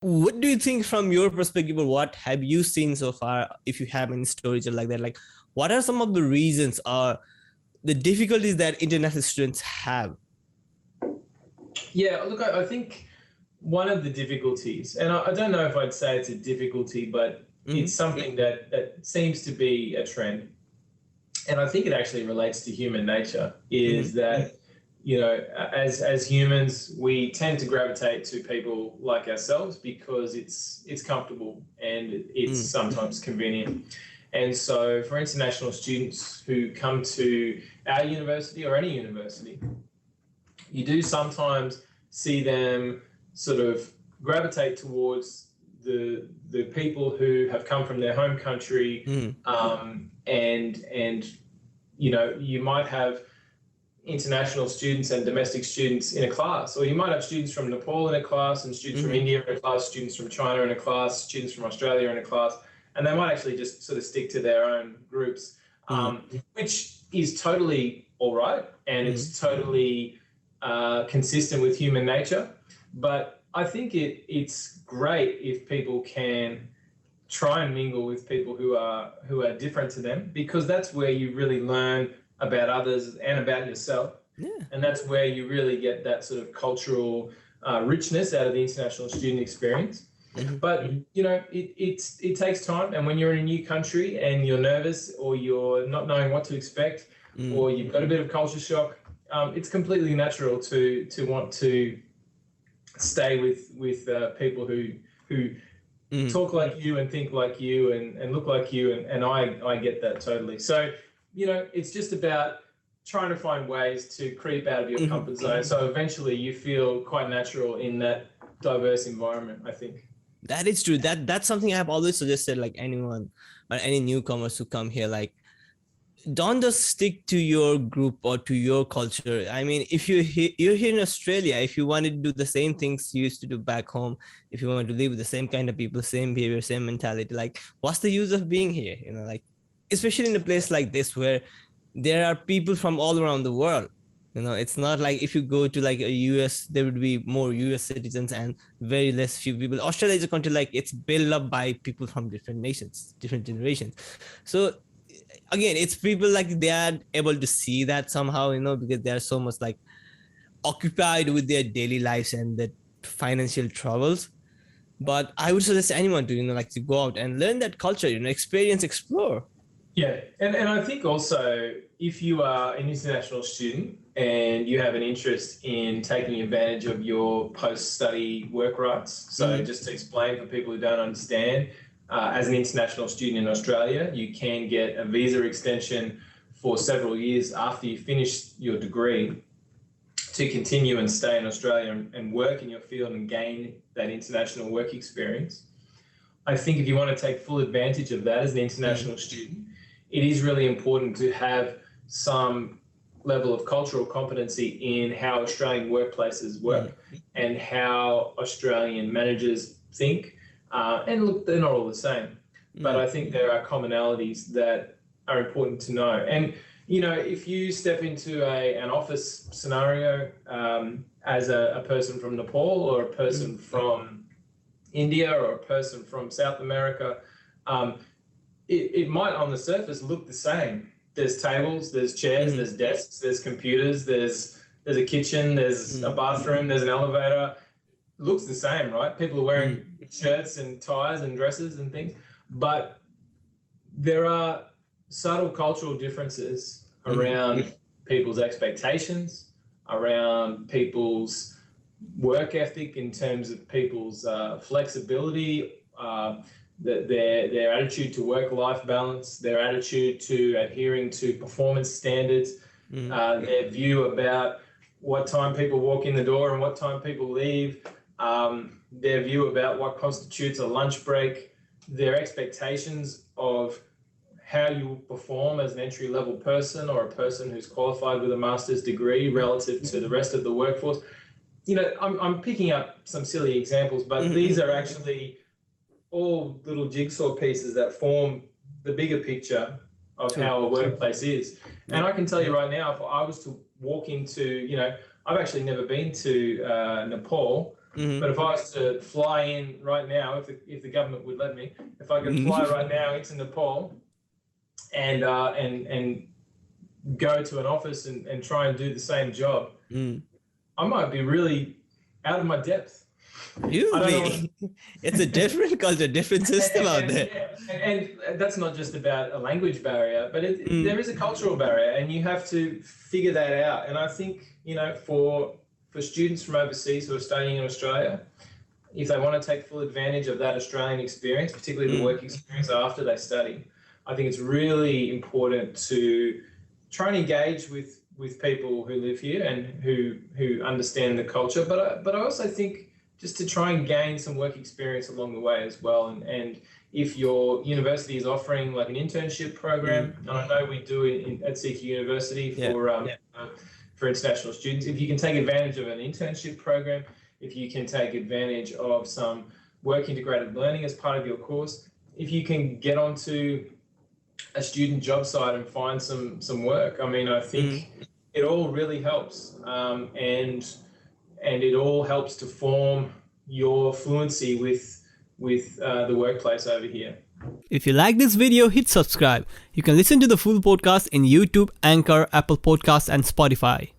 What do you think from your perspective, or what have you seen so far? If you have any stories or like that, like what are some of the reasons or the difficulties that international students have? Yeah, look, I think one of the difficulties, and I don't know if I'd say it's a difficulty, but it's Mm-hmm. something that seems to be a trend, and I think it actually relates to human nature, is Mm-hmm. that, as humans, we tend to gravitate to people like ourselves because it's comfortable and it's sometimes convenient. And so for international students who come to our university or any university, you do sometimes see them sort of gravitate towards the people who have come from their home country, Mm-hmm. and you might have international students and domestic students in a class, or you might have students from Nepal in a class and students from Mm-hmm. India in a class, students from China in a class, students from Australia in a class, and they might actually just sort of stick to their own groups, which is totally all right, and Mm-hmm. it's totally consistent with human nature. But I think it's great if people can try and mingle with people who are different to them, because that's where you really learn about others and about yourself, Yeah. and that's where you really get that sort of cultural richness out of the international student experience. Mm-hmm. But it takes time, and when you're in a new country and you're nervous or you're not knowing what to expect, Mm-hmm. or you've got a bit of culture shock, it's completely natural to want to stay with people who Mm-hmm. talk like you and think like you and look like you, and I get that totally. So it's just about trying to find ways to creep out of your comfort zone, so eventually you feel quite natural in that diverse environment, I think. That is true. That's something I have always suggested, like anyone or any newcomers who come here, like don't just stick to your group or to your culture. I mean, if you're here in Australia, if you want to do the same things you used to do back home, if you want to live with the same kind of people, same behavior, same mentality, like what's the use of being here? Like especially in a place like this where there are people from all around the world. It's not like if you go to like a US, there would be more US citizens and very less few people. Australia is a country like it's built up by people from different nations, different generations. So again, it's people like they are able to see that somehow, because they are so much like occupied with their daily lives and the financial troubles. But I would suggest anyone to, like to go out and learn that culture, experience, explore. Yeah, and I think also if you are an international student and you have an interest in taking advantage of your post-study work rights, so just to explain for people who don't understand, as an international student in Australia, you can get a visa extension for several years after you finish your degree to continue and stay in Australia and work in your field and gain that international work experience. I think if you want to take full advantage of that as an international student, it is really important to have some level of cultural competency in how Australian workplaces work and how Australian managers think. And look, they're not all the same, but I think there are commonalities that are important to know. And if you step into an office scenario as a person from Nepal or a person from India or a person from South America, it might on the surface look the same. There's tables, there's chairs, there's desks, there's computers, there's a kitchen, there's a bathroom, there's an elevator. It looks the same, right? People are wearing shirts and ties and dresses and things, but there are subtle cultural differences around people's expectations, around people's work ethic, in terms of people's flexibility, their attitude to work-life balance, their attitude to adhering to performance standards, their view about what time people walk in the door and what time people leave, their view about what constitutes a lunch break, their expectations of how you perform as an entry-level person or a person who's qualified with a master's degree relative to the rest of the workforce. I'm picking up some silly examples, but these are actually all little jigsaw pieces that form the bigger picture of how a workplace is. And I can tell you right now, if I was to walk into, I've actually never been to Nepal, Mm-hmm. But if I was to fly in right now, if the government would let me, if I could fly right now into Nepal and go to an office and try and do the same job, I might be really out of my depth. You'll be. It's a different culture, different system out there. And that's not just about a language barrier, but there is a cultural barrier, and you have to figure that out. And I think, you know, for students from overseas who are studying in Australia, if they want to take full advantage of that Australian experience, particularly the work experience after they study, I think it's really important to try and engage with people who live here and who understand the culture. But I also think just to try and gain some work experience along the way as well. And if your university is offering like an internship program, and I know we do it at CQ University for international students, if you can take advantage of an internship program, if you can take advantage of some work integrated learning as part of your course, if you can get onto a student job site and find some work, I mean, I think it all really helps. And it all helps to form your fluency with the workplace over here. If you like this video, hit subscribe. You can listen to the full podcast in YouTube, Anchor, Apple Podcasts, and Spotify.